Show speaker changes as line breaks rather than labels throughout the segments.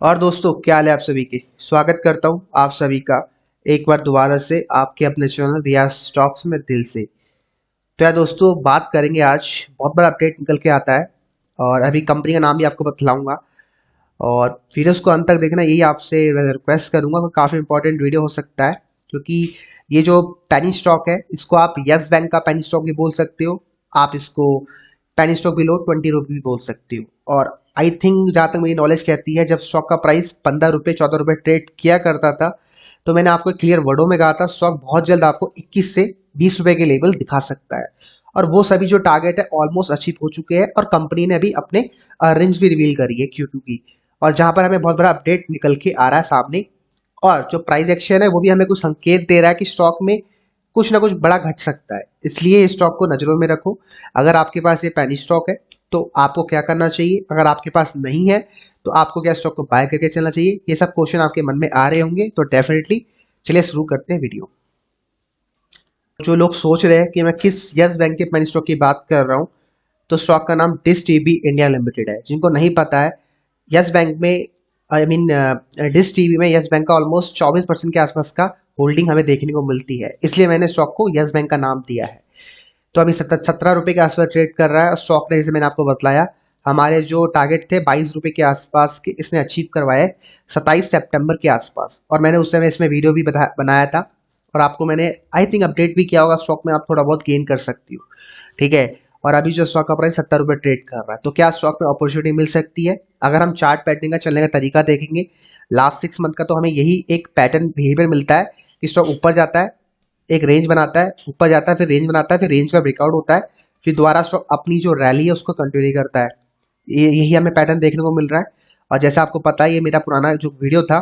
और दोस्तों, क्या हाल है आप सभी के। स्वागत करता हूं आप सभी का एक बार दोबारा से आपके अपने चैनल रियाज स्टॉक्स में दिल से। तो यार दोस्तों, बात करेंगे आज। बहुत बड़ा अपडेट निकल के आता है और अभी कंपनी का नाम भी आपको बतलाऊंगा। और वीडियोस को अंत तक देखना, यही आपसे रिक्वेस्ट करूंगा। काफ़ी इंपॉर्टेंट वीडियो हो सकता है, क्योंकि ये जो पेनी स्टॉक है, इसको आप यस बैंक का पेनी स्टॉक भी बोल सकते हो। आप इसको पेनी स्टॉक बिलो 20 रुपये भी बोल सकते हो। और आई थिंक, जहाँ तक मेरी नॉलेज कहती है, जब स्टॉक का प्राइस 15 रुपये 14 रुपये ट्रेड किया करता था, तो मैंने आपको क्लियर वर्डों में कहा था स्टॉक बहुत जल्द आपको 21 से 20 रुपये के लेवल दिखा सकता है। और वो सभी जो टारगेट है ऑलमोस्ट अचीव हो चुके हैं, और कंपनी ने अभी अपने रेंज भी रिवील करी है Q2 की। और जहां पर हमें बहुत बड़ा अपडेट निकल के आ रहा है सामने। और जो प्राइस एक्शन है वो भी हमें कुछ संकेत दे रहा है कि स्टॉक में कुछ ना कुछ बड़ा घट सकता है। इसलिए इस स्टॉक को नजरों में रखो। अगर आपके पास ये पेनी स्टॉक है तो आपको क्या करना चाहिए, अगर आपके पास नहीं है तो आपको क्या स्टॉक को बाय करके चलना चाहिए, ये सब क्वेश्चन आपके मन में आ रहे होंगे। तो डेफिनेटली चलिए शुरू करते हैं वीडियो। जो लोग सोच रहे हैं कि मैं किस यस बैंक के पेनी स्टॉक की बात कर रहा हूँ, तो स्टॉक का नाम डिश टीवी इंडिया लिमिटेड है। जिनको नहीं पता है, यस बैंक में, आई मीन डिश टीवी में यस बैंक का ऑलमोस्ट 24% के आसपास का होल्डिंग हमें देखने को मिलती है। इसलिए मैंने स्टॉक को यस बैंक का नाम दिया है। तो अभी 17 रुपये के आसपास ट्रेड कर रहा है स्टॉक ने। जैसे मैंने आपको बताया, हमारे जो टारगेट थे 22 रुपये के आसपास के, इसने अचीव करवाए 27 सितंबर के आसपास। और मैंने उस समय इसमें वीडियो भी बनाया था, और आपको मैंने आई थिंक अपडेट भी किया होगा। स्टॉक में आप थोड़ा बहुत गेन कर सकती हो, ठीक है। और अभी जो स्टॉक का प्राइस 70 रुपये ट्रेड कर रहा है, तो क्या स्टॉक में अपॉर्चुनिटी मिल सकती है। अगर हम चार्ट पैटर्न का चलने का तरीका देखेंगे, लास्ट 6 मंथ का, तो हमें यही एक पैटर्न बिहेवियर मिलता है कि स्टॉक ऊपर जाता है, एक रेंज बनाता है, ऊपर जाता है, फिर रेंज बनाता है, फिर रेंज का ब्रेकआउट होता है, फिर दोबारा स्टॉक अपनी जो रैली है उसको कंटिन्यू करता है। यही हमें पैटर्न देखने को मिल रहा है। और जैसा आपको पता है, ये मेरा पुराना जो वीडियो था,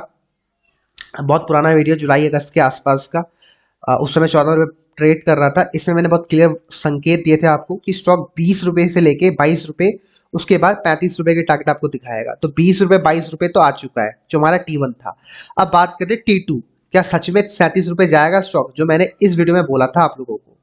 बहुत पुराना वीडियो, जुलाई अगस्त के आसपास का। उस समय 14 रुपये ट्रेड कर रहा था। इसमें मैंने बहुत क्लियर संकेत दिए थे आपको कि स्टॉक 20 रुपये से लेके 22 रुपये, उसके बाद 35 रुपये के टारगेट आपको दिखाएगा। तो 20 रुपये 22 रुपये तो आ चुका है, जो हमारा T1 था। अब बात करें T2, क्या सच में 37 रुपये जाएगा स्टॉक, जो मैंने इस वीडियो में बोला था आप लोगों को।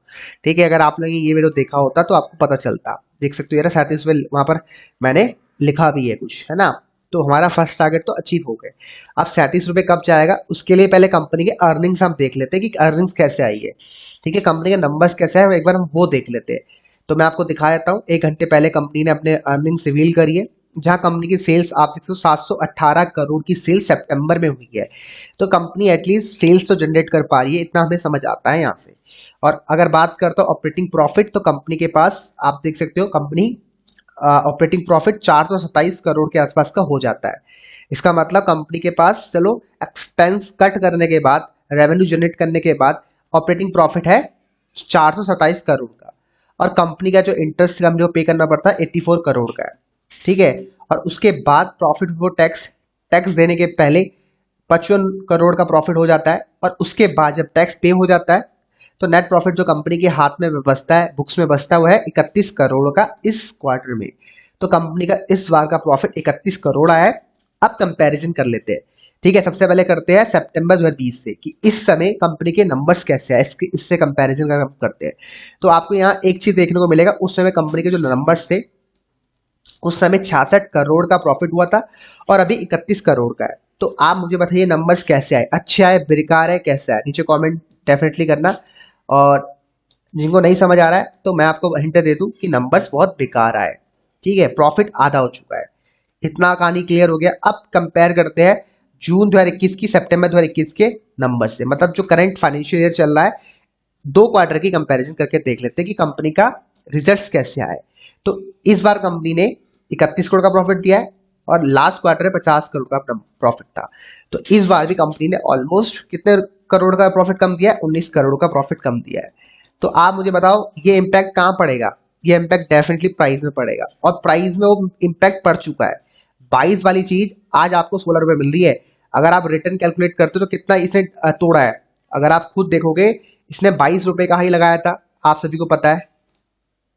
ठीक है, अगर आप लोगों ने ये वीडियो देखा होता तो आपको पता चलता। देख सकते हो यार, 37 रुपये वहां पर मैंने लिखा भी है कुछ, है ना। तो हमारा फर्स्ट टारगेट तो अचीव हो गए। अब 37 रुपये कब जाएगा, उसके लिए पहले कंपनी के अर्निंग्स हम देख लेते हैं कि अर्निंग्स कैसे आई है। ठीक है, कंपनी के नंबर्स कैसे है, एक बार हम वो देख लेते हैं। तो मैं आपको दिखा देता हूँ। 1 घंटे पहले कंपनी ने अपने अर्निंग्स रिवील करी है, जहां कंपनी की सेल्स आप देख सकते हो 718 करोड़ की सेल्स सितंबर में हुई है। तो कंपनी एटलीस्ट सेल्स तो जनरेट कर पा रही है, इतना हमें समझ आता है यहाँ से। और अगर बात करता हूँ ऑपरेटिंग प्रॉफिट, तो कंपनी के पास आप देख सकते हो कंपनी ऑपरेटिंग प्रॉफिट 427 करोड़ के आसपास का हो जाता है। इसका मतलब कंपनी के पास, चलो एक्सपेंस कट करने के बाद, रेवेन्यू जनरेट करने के बाद ऑपरेटिंग प्रॉफिट है 427 करोड़ का। और कंपनी का जो इंटरेस्ट हम जो पे करना पड़ता है 84 करोड़ का है, ठीक है। और उसके बाद प्रॉफिट बिफोर टैक्स, टैक्स देने के पहले 55 करोड़ का प्रॉफिट हो जाता है। और उसके बाद जब टैक्स पे हो जाता है, तो नेट प्रॉफिट जो कंपनी के हाथ में बचता है, बुक्स में बचता हुआ है 31 करोड़ का इस क्वार्टर में। तो कंपनी का इस बार का प्रॉफिट 31 करोड़ आया है। अब कंपैरिजन कर लेते हैं, ठीक है। सबसे पहले करते हैं सितंबर 2020 से, कि इस समय कंपनी के नंबर्स कैसे हैं, इससे कंपैरिजन का हम करते हैं। तो आपको यहाँ एक चीज देखने को मिलेगा, उस समय कंपनी के जो नंबर्स थे, उस समय 66 करोड़ का प्रॉफिट हुआ था, और अभी 31 करोड़ का है। तो आप मुझे बताइए नंबर्स कैसे आए, अच्छे आए, बेकार है, कैसे आए, नीचे कमेंट डेफिनेटली करना। और जिनको नहीं समझ आ रहा है तो मैं आपको हिंट दे दूं कि नंबर्स बहुत बेकार आए, ठीक है। प्रॉफिट आधा हो चुका है, इतना कहानी क्लियर हो गया। अब कंपेयर करते हैं जून 2021 की सितंबर 2021 के नंबर से, मतलब जो करंट फाइनेंशियल ईयर चल रहा है, 2 क्वार्टर की कंपैरिजन करके देख लेते हैं कि कंपनी का रिजल्ट्स कैसे आए। तो इस बार कंपनी ने 31 करोड़ का प्रॉफिट दिया है, और लास्ट क्वार्टर में 50 करोड़ का प्रॉफिट था। तो इस बार भी कंपनी ने ऑलमोस्ट कितने करोड़ का प्रॉफिट कम दिया है, 19 करोड़ का प्रॉफिट कम दिया है। तो आप मुझे बताओ ये इम्पैक्ट कहाँ पड़ेगा। ये इम्पैक्ट डेफिनेटली प्राइस में पड़ेगा, और प्राइस में वो इम्पैक्ट पड़ चुका है। 22 वाली चीज आज आपको 16 रुपये मिल रही है। अगर आप रिटर्न कैलकुलेट करते हो तो कितना इसने तोड़ा है, अगर आप खुद देखोगे, इसने 22 रुपये का हाई लगाया था, आप सभी को पता है।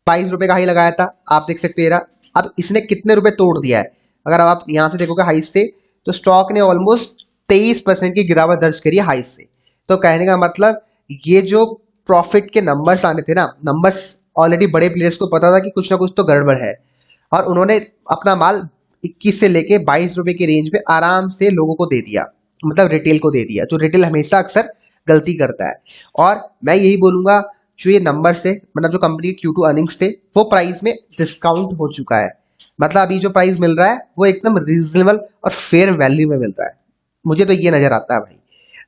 22 रुपये का हाई लगाया था, आप देख सकते हैं। अब इसने कितने रुपए तोड़ दिया है, अगर आप यहां से देखोगे हाई से, तो स्टॉक ने ऑलमोस्ट 23% की गिरावट दर्ज करी है हाई से। तो कहने का मतलब, ये जो प्रॉफिट के नंबर्स आने थे ना, नंबर्स ऑलरेडी बड़े प्लेयर्स को पता था कि कुछ ना कुछ तो गड़बड़ है, और उन्होंने अपना माल 21 से लेके 22 रुपए की रेंज में आराम से लोगों को दे दिया, मतलब रिटेल को दे दिया, जो रिटेल हमेशा अक्सर गलती करता है। और मैं यही बोलूंगा, जो ये नंबर से मतलब जो कंपनी के Q2 अर्निंग्स थे वो प्राइस में डिस्काउंट हो चुका है। मतलब अभी जो प्राइस मिल रहा है वो एकदम रीजनेबल और फेयर वैल्यू में मिल रहा है, मुझे तो ये नजर आता है भाई।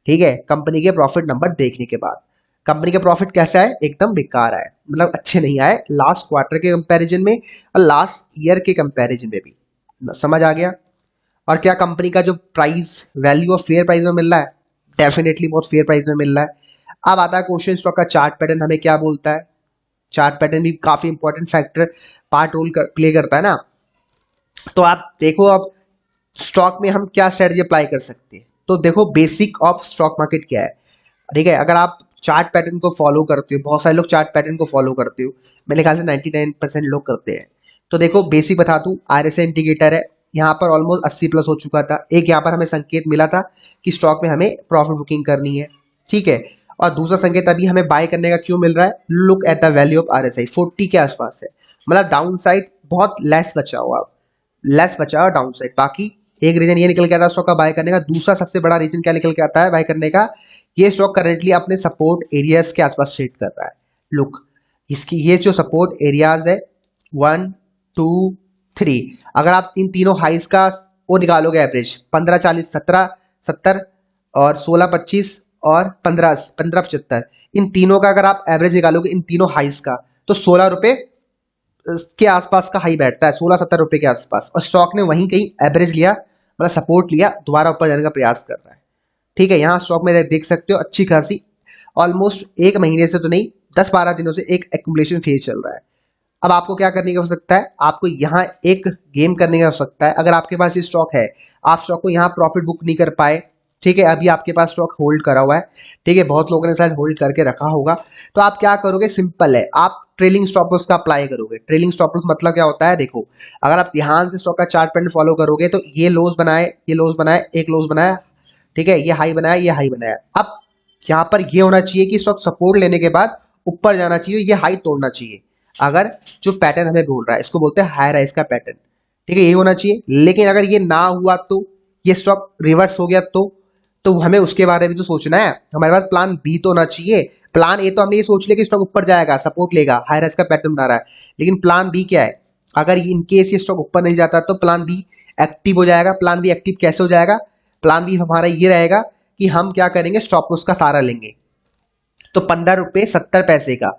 ठीक है, कंपनी के प्रॉफिट नंबर देखने के बाद कंपनी का प्रॉफिट कैसा है, एकदम बेकार है, मतलब अच्छे नहीं आए लास्ट क्वार्टर के कंपैरिजन में और लास्ट ईयर के कंपैरिजन में भी। समझ आ गया। और क्या कंपनी का जो प्राइस वैल्यू और फेयर प्राइस में मिल रहा है, डेफिनेटली बहुत फेयर प्राइस में मिल रहा है। अब आता है क्वेश्चन, स्टॉक का चार्ट पैटर्न हमें क्या बोलता है। चार्ट पैटर्न भी काफी important factor part role play करता है ना। तो आप देखो अब स्टॉक में हम क्या स्ट्रेटजी अप्लाई कर सकते हैं। तो देखो बेसिक ऑफ स्टॉक मार्केट क्या है। ठीक है, अगर आप चार्ट पैटर्न को फॉलो करते हो, बहुत सारे लोग चार्ट पैटर्न को फॉलो करते हो, मेरे ख्याल से 99% लोग करते हैं। तो देखो बेसिक बता दूं, RSI इंडिकेटर है, यहाँ पर ऑलमोस्ट 80 प्लस हो चुका था। एक यहाँ पर हमें संकेत मिला था कि स्टॉक में हमें प्रॉफिट बुकिंग करनी है। ठीक है, और दूसरा संकेत अभी हमें बाय करने का क्यों मिल रहा है, look at the value of RSI 40 के आसपास है, मतलब डाउन साइड बहुत लेस बचा हुआ, लेस बचा हुआ डाउन साइड। बाकी एक रीजन ये निकल के आता है स्टॉक का बाय करने का। दूसरा सबसे बड़ा रीजन क्या निकल के आता है बाय करने का, ये स्टॉक करेंटली अपने सपोर्ट एरियाज के आसपास ट्रेड कर रहा है। लुक, इसकी ये जो सपोर्ट एरियाज है 1 2 3, अगर आप इन तीनों हाइस का वो निकालोगे एवरेज 15 40 17 70 और 16 25 और 15 75, इन तीनों का अगर आप एवरेज निकालोगे इन तीनों हाइस का, तो 16 रुपए के आसपास का हाई बैठता है, 16-17 रुपए के आसपास। और स्टॉक ने वहीं कहीं एवरेज लिया, मतलब सपोर्ट लिया, दोबारा ऊपर जाने का प्रयास कर रहा है। ठीक है, यहाँ स्टॉक में देख सकते हो अच्छी खासी ऑलमोस्ट एक महीने से तो नहीं 10-12 दिनों से एक एक्यूमुलेशन फेज चल रहा है। अब आपको क्या करने की हो सकता है, आपको यहाँ एक गेम करने का हो सकता है। अगर आपके पास ये स्टॉक है, आप स्टॉक को यहाँ प्रॉफिट बुक नहीं कर पाए, ठीक है, अभी आपके पास स्टॉक होल्ड करा हुआ है, ठीक है, बहुत लोगों ने शायद होल्ड करके रखा होगा, तो आप क्या करोगे, सिंपल है, आप ट्रेलिंग स्टॉप लॉस का अप्लाई करोगे। ट्रेलिंग स्टॉप लॉस मतलब क्या होता है, देखो अगर आप ध्यान से स्टॉक का चार्ट पैटर्न फॉलो करोगे तो ये लोज बनाए, ये लोज बनाए, एक लोज बनाया, ठीक है, ये हाई बनाया, ये हाई बनाया। अब यहाँ पर ये होना चाहिए कि स्टॉक सपोर्ट लेने के बाद ऊपर जाना चाहिए, ये हाई तोड़ना चाहिए। अगर जो पैटर्न हमें बोल रहा है इसको बोलते हैं हाई राइज का पैटर्न, ठीक है, ये होना चाहिए। लेकिन अगर ये ना हुआ तो, ये स्टॉक रिवर्स हो गया तो हमें उसके बारे में तो सोचना है, हमारे पास प्लान बी तो होना चाहिए। प्लान ए तो हमने ये सोच लिया कि स्टॉक ऊपर जाएगा, सपोर्ट लेगा, हाई राइज का पैटर्न बना रहा है, लेकिन प्लान बी क्या है, अगर इन केस ये स्टॉक ऊपर नहीं जाता तो प्लान बी एक्टिव हो जाएगा। प्लान बी एक्टिव कैसे हो जाएगा, प्लान बी हमारा ये रहेगा कि हम क्या करेंगे, स्टॉप लॉस का सहारा लेंगे। तो 15 रुपये 70 पैसे का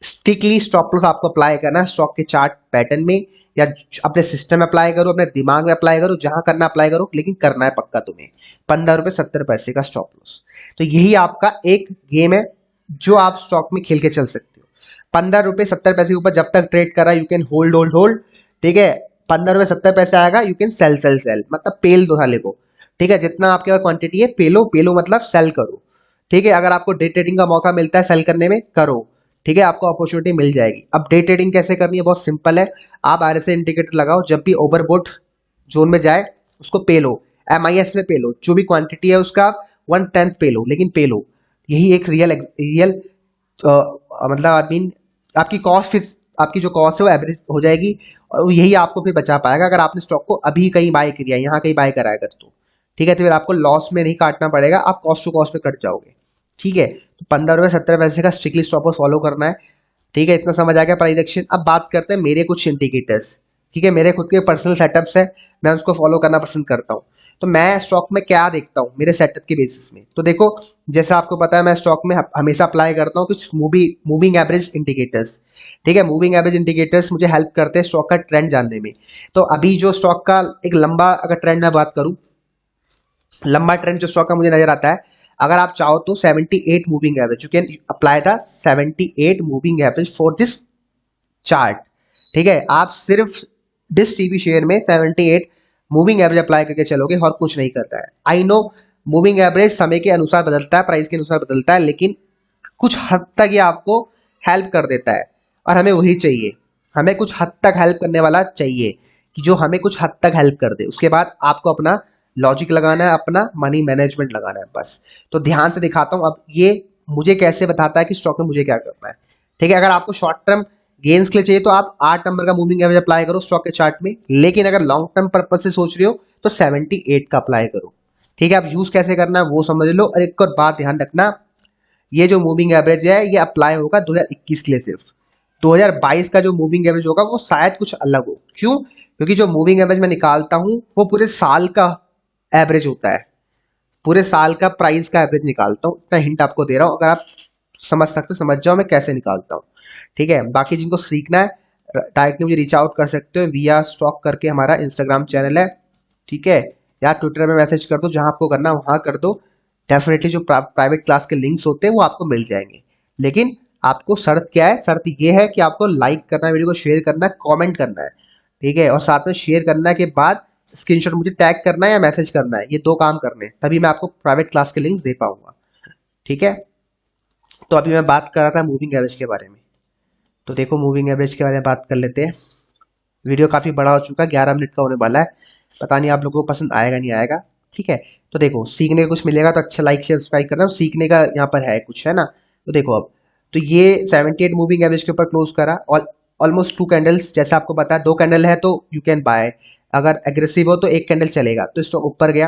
स्ट्रिक्टली स्टॉप लॉस आपको अप्लाई करना है स्टॉक के चार्ट पैटर्न में, या अपने सिस्टम में अप्लाई करो, अपने दिमाग में अप्लाई करो, जहां करना अप्लाई करो, लेकिन करना है पक्का तुम्हें 15 रुपये 70 पैसे का स्टॉप लॉस। तो यही आपका एक गेम है जो आप स्टॉक में खेल के चल सकते हो। 15 रुपये 70 पैसे के ऊपर जब तक ट्रेड कर रहा है you can hold hold hold, ठीक है। 15 रुपये 70 पैसे आएगा you can sell sell sell, मतलब पेल दो साले को, ठीक है, जितना आपके पास क्वांटिटी है पेलो पेलो, मतलब सेल करो, ठीक है। अगर आपको डे ट्रेडिंग का मौका मिलता है सेल करने में, करो, ठीक है, आपको अपॉर्चुनिटी मिल जाएगी। अब डे ट्रेडिंग कैसे करनी है, बहुत सिंपल है, आप RSI इंडिकेटर लगाओ, जब भी ओवरबोट जोन में जाए उसको पे लो, MIS में पे लो, जो भी क्वांटिटी है उसका 1/10 पे लो, लेकिन पे लो। यही एक रियल मतलब आई मीन आपकी कॉस्ट, आपकी जो कॉस्ट है वो एवरेज हो जाएगी, और यही आपको फिर बचा पाएगा अगर आपने स्टॉक को अभी कहीं बाय किया, यहाँ कहीं बाय करा अगर तो, ठीक है, तो फिर आपको लॉस में नहीं काटना पड़ेगा, आप कॉस्ट टू कॉस्ट में कट जाओगे, ठीक है। तो 15 रुपये 70 पैसे का स्ट्रिक्टली स्टॉप लॉस फॉलो करना है, ठीक है। इतना समझ आ गया प्राइस एक्शन। अब बात करते हैं मेरे कुछ इंडिकेटर्स, ठीक है, मेरे खुद के पर्सनल सेटअप्स है, मैं उसको फॉलो करना पसंद करता हूँ। तो मैं स्टॉक में क्या देखता हूँ मेरे सेटअप के बेसिस में, तो देखो जैसा आपको पता है मैं स्टॉक में हमेशा अप्लाई करता हूँ कुछ मूविंग एवरेज इंडिकेटर्स, ठीक है। मूविंग एवरेज इंडिकेटर्स मुझे हेल्प करते हैं स्टॉक का ट्रेंड जानने में। तो अभी जो स्टॉक का एक लंबा अगर ट्रेंड में बात करूँ, लंबा ट्रेंड जो स्टॉक का मुझे नजर आता है, अगर आप चाहो तो 78 moving average, you can apply था 78 moving average for this chart, ठीक है। आप सिर्फ दिस टीवी शेयर में 78 मूविंग एवरेज अप्लाई करके चलोगे और कुछ नहीं करता है। आई नो मूविंग एवरेज समय के अनुसार बदलता है, प्राइस के अनुसार बदलता है, लेकिन कुछ हद तक ये आपको हेल्प कर देता है, और हमें वही चाहिए, हमें कुछ हद तक हेल्प करने वाला चाहिए कि जो हमें कुछ हद तक हेल्प कर दे। उसके बाद आपको अपना लॉजिक लगाना है, अपना मनी मैनेजमेंट लगाना है बस। तो ध्यान से दिखाता हूं अब ये मुझे कैसे बताता है कि स्टॉक में मुझे क्या करना है, ठीक है। अगर आपको शॉर्ट टर्म गेंस के लिए चाहिए तो आप 8 नंबर का मूविंग एवरेज अप्लाई करो स्टॉक के चार्ट में, लेकिन अगर लॉन्ग टर्म पर्पज से सोच रहे हो तो 78 का अप्लाई करो। ठीक है, अब यूज कैसे करना है वो समझ लो। और एक और बात ध्यान रखना, ये जो मूविंग एवरेज है ये अप्लाई होगा 2021 के लिए सिर्फ। 2022 का जो मूविंग एवरेज होगा वो शायद कुछ अलग हो। क्यों? क्योंकि जो मूविंग एवरेज मैं निकालता हूँ वो पूरे साल का एवरेज होता है, पूरे साल का प्राइस का एवरेज निकालता हूँ। इतना हिंट आपको दे रहा हूँ, अगर आप समझ सकते हो समझ जाओ मैं कैसे निकालता हूँ। ठीक है, बाकी जिनको सीखना है डायरेक्टली मुझे रीच आउट कर सकते हो, वी आर स्टॉक करके हमारा इंस्टाग्राम चैनल है। ठीक है, या ट्विटर में मैसेज कर दो, जहां आपको करना है वहां कर दो। डेफिनेटली जो प्राइवेट क्लास के लिंक्स होते हैं वो आपको मिल जाएंगे। लेकिन आपको शर्त क्या है? शर्त ये है कि आपको लाइक करना है, वीडियो को शेयर करना है, कमेंट करना है। ठीक है, और साथ में शेयर करने के बाद स्क्रीनशॉट मुझे टैग करना है या मैसेज करना है, ये 2 काम करने हैं, तभी मैं आपको प्राइवेट क्लास के लिंक्स दे पाऊंगा। ठीक है, तो अभी मैं बात कर रहा था मूविंग एवरेज के बारे में। तो देखो मूविंग एवरेज के बारे में बात कर लेते हैं। वीडियो काफ़ी बड़ा हो चुका है, 11 मिनट का होने वाला है। पता नहीं आप लोगों को पसंद आएगा नहीं आएगा। ठीक है, तो देखो सीखने का कुछ मिलेगा तो अच्छा लाइक शेयर सब्सक्राइब करना, सीखने का यहाँ पर है कुछ, है ना। तो देखो अब, तो ये 78 मूविंग एवरेज के ऊपर क्लोज करा और ऑलमोस्ट 2 कैंडल्स, जैसे आपको पता है 2 कैंडल है तो यू कैन बाय। अगर एग्रेसिव हो तो 1 कैंडल चलेगा। तो स्टॉक ऊपर गया,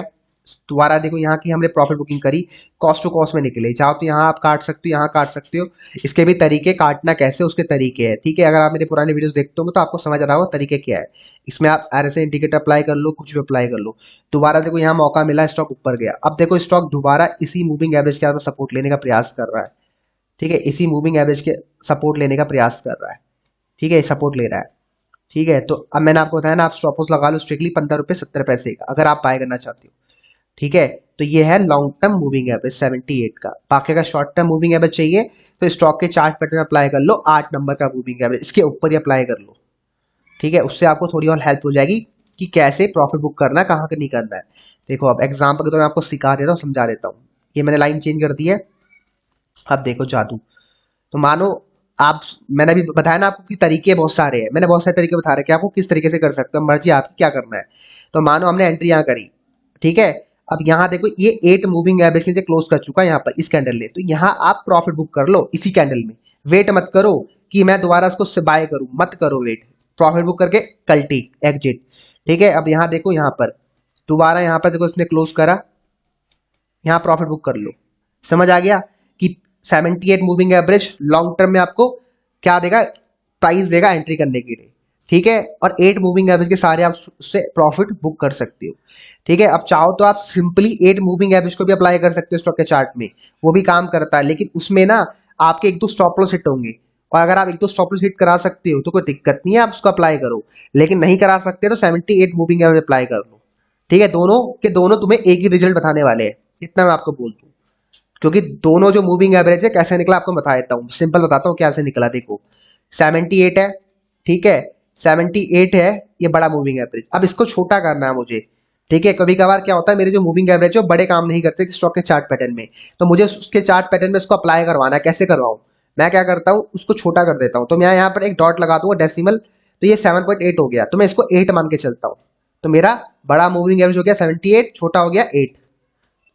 दोबारा देखो यहाँ की हमने प्रॉफिट बुकिंग करी, कॉस्ट टू कॉस्ट में निकले। चाहो तो यहाँ आप काट सकते हो, यहाँ काट सकते हो। इसके भी तरीके, काटना कैसे उसके तरीके हैं। ठीक है, अगर आप मेरे पुराने वीडियोस देखते हो तो आपको समझ आ रहा होगा तरीके क्या है। इसमें आप RSI इंडिकेटर अप्लाई कर लो, कुछ भी अप्लाई कर लो। दोबारा देखो यहाँ मौका मिला, स्टॉक ऊपर गया। अब देखो स्टॉक दोबारा इसी मूविंग एवरेज के सपोर्ट लेने का प्रयास कर रहा है। ठीक है, इसी मूविंग एवरेज के सपोर्ट लेने का प्रयास कर रहा है। ठीक है, सपोर्ट ले रहा है। ठीक है, तो अब मैंने आपको बताया ना, आप स्टॉप लॉस लगा लो स्ट्रिक्टली 15 रुपये 70 पैसे का, अगर आप बाय करना चाहते हो। ठीक है, तो ये है लॉन्ग टर्म मूविंग एवरेज 78 का। बाकी का शॉर्ट टर्म मूविंग एवरेज चाहिए तो स्टॉक के चार्ट पैटर्न अप्लाई कर लो, 8 नंबर का मूविंग एवरेज इसके ऊपर ही अप्लाई कर लो। ठीक है, उससे आपको थोड़ी और हेल्प हो जाएगी कि कैसे प्रॉफिट बुक करना है, कहाँ का नहीं करना है। देखो अब एग्जाम्पल के तो मैं आपको सिखा देता हूँ, समझा देता हूँ। ये मैंने लाइन चेंज कर दी है। अब देखो जादू, तो मानो आप, मैंने अभी बताया ना आपको कि तरीके बहुत सारे हैं, मैंने बहुत सारे तरीके बता रखे हैं आपको किस तरीके से कर सकते हो, मर्जी आपकी क्या करना है। तो मानो हमने एंट्री यहाँ करी। ठीक है, अब यहाँ देखो ये 8 मूविंग एवरेज के नीचे क्लोज कर चुका है यहाँ पर इस कैंडल ने, तो यहाँ आप प्रॉफिट बुक कर लो इसी कैंडल में। वेट मत करो कि मैं दोबारा इसको बाय करूं, मत करो वेट। प्रॉफिट बुक करके कल्टी एग्जिट। ठीक है, अब यहाँ देखो, यहाँ पर दोबारा यहाँ पर देखो इसने क्लोज करा, यहाँ प्रॉफिट बुक कर लो। समझ आ गया कि 78 मूविंग एवरेज लॉन्ग टर्म में आपको क्या देगा, प्राइस देगा एंट्री करने के लिए। ठीक है, और 8 मूविंग एवरेज के सारे आप उससे प्रॉफिट बुक कर सकते हो। ठीक है, अब चाहो तो आप सिंपली 8 मूविंग एवरेज को भी अप्लाई कर सकते हो स्टॉक के चार्ट में, वो भी काम करता है। लेकिन उसमें ना आपके 1-2 स्टॉप लॉस हिट होंगे, और अगर आप 1-2 स्टॉप लॉस हिट करा सकते हो तो कोई दिक्कत नहीं है, आप उसको अप्लाई करो। लेकिन नहीं करा सकते तो 78 मूविंग एवरेज अप्लाई कर लो। ठीक है, दोनों के दोनों तुम्हें एक ही रिजल्ट बताने वाले हैं, इतना मैं आपको बोल दूं। क्योंकि दोनों जो मूविंग एवरेज है कैसे निकला आपको बता देता हूँ, सिंपल बताता हूँ कैसे निकला। देखो 78 है, ठीक है, 78 है ये बड़ा मूविंग एवरेज। अब इसको छोटा करना है मुझे। ठीक है, कभी कभार क्या होता है मेरे जो मूविंग एवरेज है वो बड़े काम नहीं करते स्टॉक के चार्ट पैटर्न में, तो मुझे उसके चार्ट पैटर्न में इसको अप्लाई करवाना है। कैसे करवाऊँ? मैं क्या करता हूँ, उसको छोटा कर देता हूँ। तो मैं यहाँ पर एक डॉट लगा दूंगा डेसिमल, तो ये 7.8 हो गया, तो मैं इसको 8 मान के चलता हूँ। तो मेरा बड़ा मूविंग एवरेज हो गया 78, छोटा हो गया 8।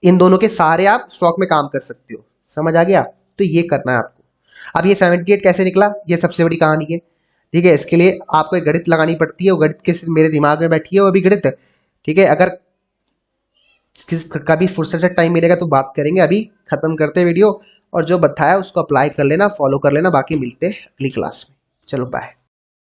इन दोनों के सारे आप स्टॉक में काम कर सकते हो। समझ आ गया? तो ये करना है आपको। अब ये 78 कैसे निकला, ये सबसे बड़ी कहानी है। ठीक है, इसके लिए आपको एक गणित लगानी पड़ती है, वो गणित के मेरे दिमाग में बैठी है वो भी गणित। ठीक है, अगर कभी फुर्सत से टाइम मिलेगा तो बात करेंगे, अभी खत्म करते हैं वीडियो। और जो बताया उसको अप्लाई कर लेना, फॉलो कर लेना, बाकी मिलते हैं अगली क्लास में। चलो बाय।